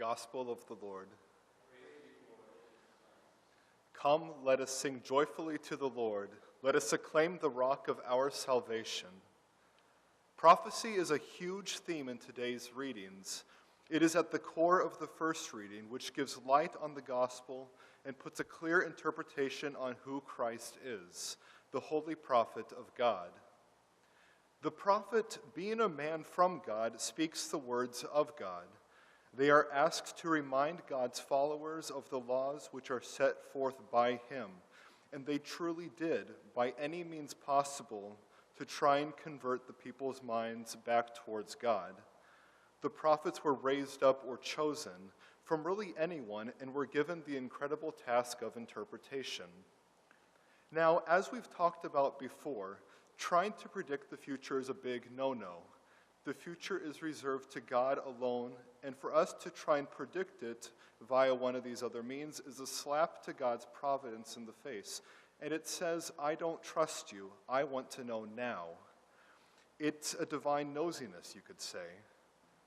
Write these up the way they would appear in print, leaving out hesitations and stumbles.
Gospel of the Lord. Come, let us sing joyfully to the Lord. Let us acclaim the rock of our salvation. Prophecy is a huge theme in today's readings. It is at the core of the first reading, which gives light on the gospel and puts a clear interpretation on who Christ is, the holy prophet of God. The prophet, being a man from God, speaks the words of God. They are asked to remind God's followers of the laws which are set forth by him, and they truly did, by any means possible, to try and convert the people's minds back towards God. The prophets were raised up or chosen from really anyone and were given the incredible task of interpretation. Now, as we've talked about before, trying to predict the future is a big no-no. The future is reserved to God alone, and for us to try and predict it via one of these other means is a slap to God's providence in the face. And it says, I don't trust you, I want to know now. It's a divine nosiness, you could say.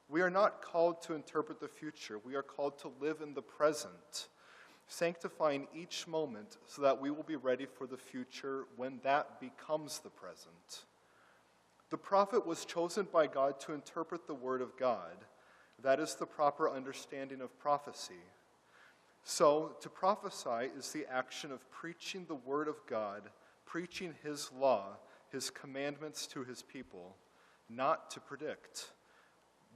We are not called to interpret the future, we are called to live in the present, sanctifying each moment so that we will be ready for the future when that becomes the present. The prophet was chosen by God to interpret the word of God. That is the proper understanding of prophecy. So, to prophesy is the action of preaching the word of God, preaching his law, his commandments to his people, not to predict.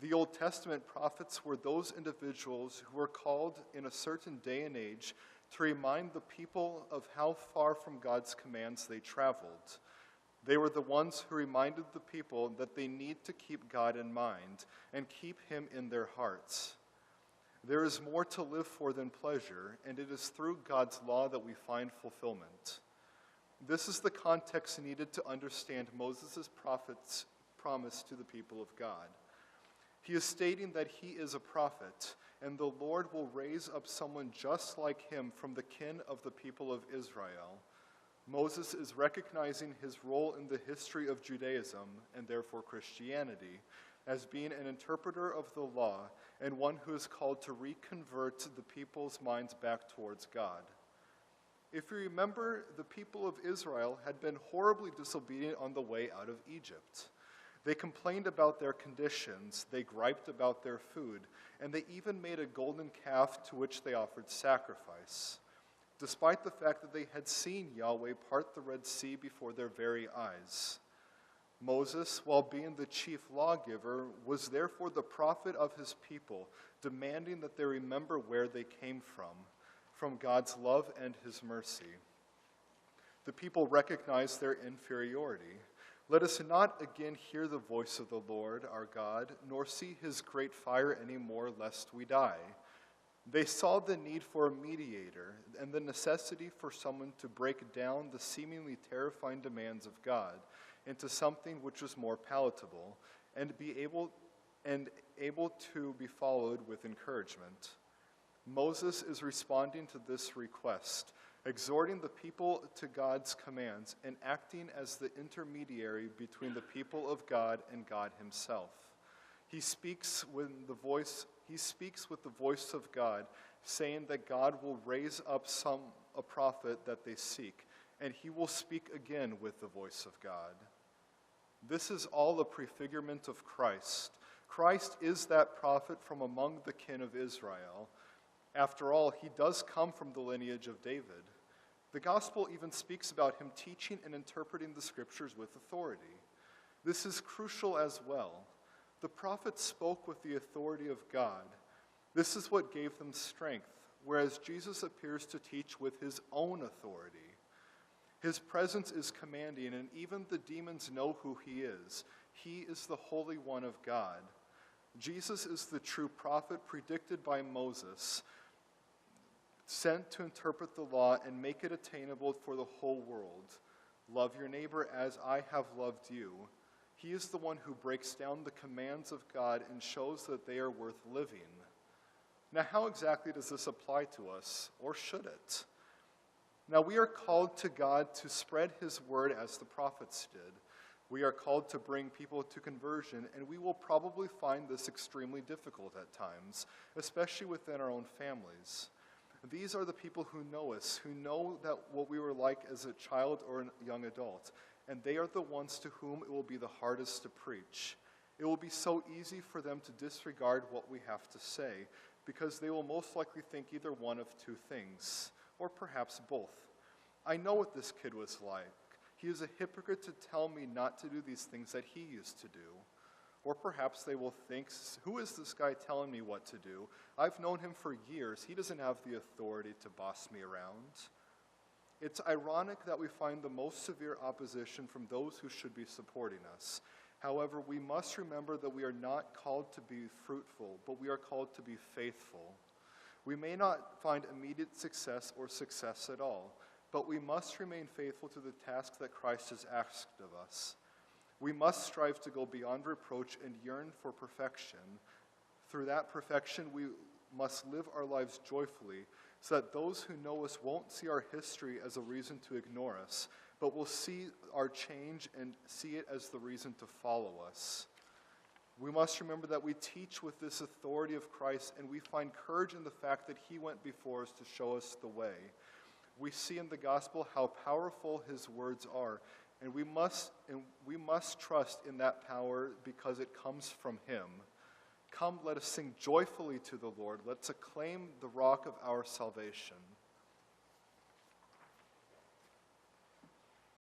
The Old Testament prophets were those individuals who were called in a certain day and age to remind the people of how far from God's commands they traveled. They were the ones who reminded the people that they need to keep God in mind and keep him in their hearts. There is more to live for than pleasure, and it is through God's law that we find fulfillment. This is the context needed to understand Moses' prophet's promise to the people of God. He is stating that he is a prophet, and the Lord will raise up someone just like him from the kin of the people of Israel. Moses is recognizing his role in the history of Judaism, and therefore Christianity, as being an interpreter of the law and one who is called to reconvert the people's minds back towards God. If you remember, the people of Israel had been horribly disobedient on the way out of Egypt. They complained about their conditions, they griped about their food, and they even made a golden calf to which they offered sacrifice, despite the fact that they had seen Yahweh part the Red Sea before their very eyes. Moses, while being the chief lawgiver, was therefore the prophet of his people, demanding that they remember where they came from God's love and his mercy. The people recognized their inferiority. Let us not again hear the voice of the Lord our God, nor see his great fire any more, lest we die. They saw the need for a mediator and the necessity for someone to break down the seemingly terrifying demands of God into something which was more palatable and able to be followed with encouragement. Moses is responding to this request, exhorting the people to God's commands and acting as the intermediary between the people of God and God himself. He speaks with the voice of God, saying that God will raise up a prophet that they seek, and he will speak again with the voice of God. This is all a prefigurement of Christ. Christ is that prophet from among the kin of Israel. After all, he does come from the lineage of David. The gospel even speaks about him teaching and interpreting the scriptures with authority. This is crucial as well. The prophets spoke with the authority of God. This is what gave them strength, whereas Jesus appears to teach with his own authority. His presence is commanding, and even the demons know who he is. He is the Holy One of God. Jesus is the true prophet predicted by Moses, sent to interpret the law and make it attainable for the whole world. Love your neighbor as I have loved you. He is the one who breaks down the commands of God and shows that they are worth living. Now, how exactly does this apply to us, or should it? Now, we are called to God to spread his word as the prophets did, We are called to bring people to conversion, and we will probably find this extremely difficult at times, especially within our own families. These are the people who know us, who know that what we were like as a child or a young adult, and they are the ones to whom it will be the hardest to preach. It will be so easy for them to disregard what we have to say, because they will most likely think either one of two things, or perhaps both. I know what this kid was like. He is a hypocrite to tell me not to do these things that he used to do. Or perhaps they will think, who is this guy telling me what to do? I've known him for years. He doesn't have the authority to boss me around. It's ironic that we find the most severe opposition from those who should be supporting us. However, we must remember that we are not called to be fruitful, but we are called to be faithful. We may not find immediate success or success at all, but we must remain faithful to the task that Christ has asked of us. We must strive to go beyond reproach and yearn for perfection. Through that perfection, we must live our lives joyfully, so that those who know us won't see our history as a reason to ignore us, but will see our change and see it as the reason to follow us. We must remember that we teach with this authority of Christ, and we find courage in the fact that he went before us to show us the way. We see in the gospel how powerful his words are, and we must trust in that power because it comes from him. Come, let us sing joyfully to the Lord. Let's acclaim the rock of our salvation.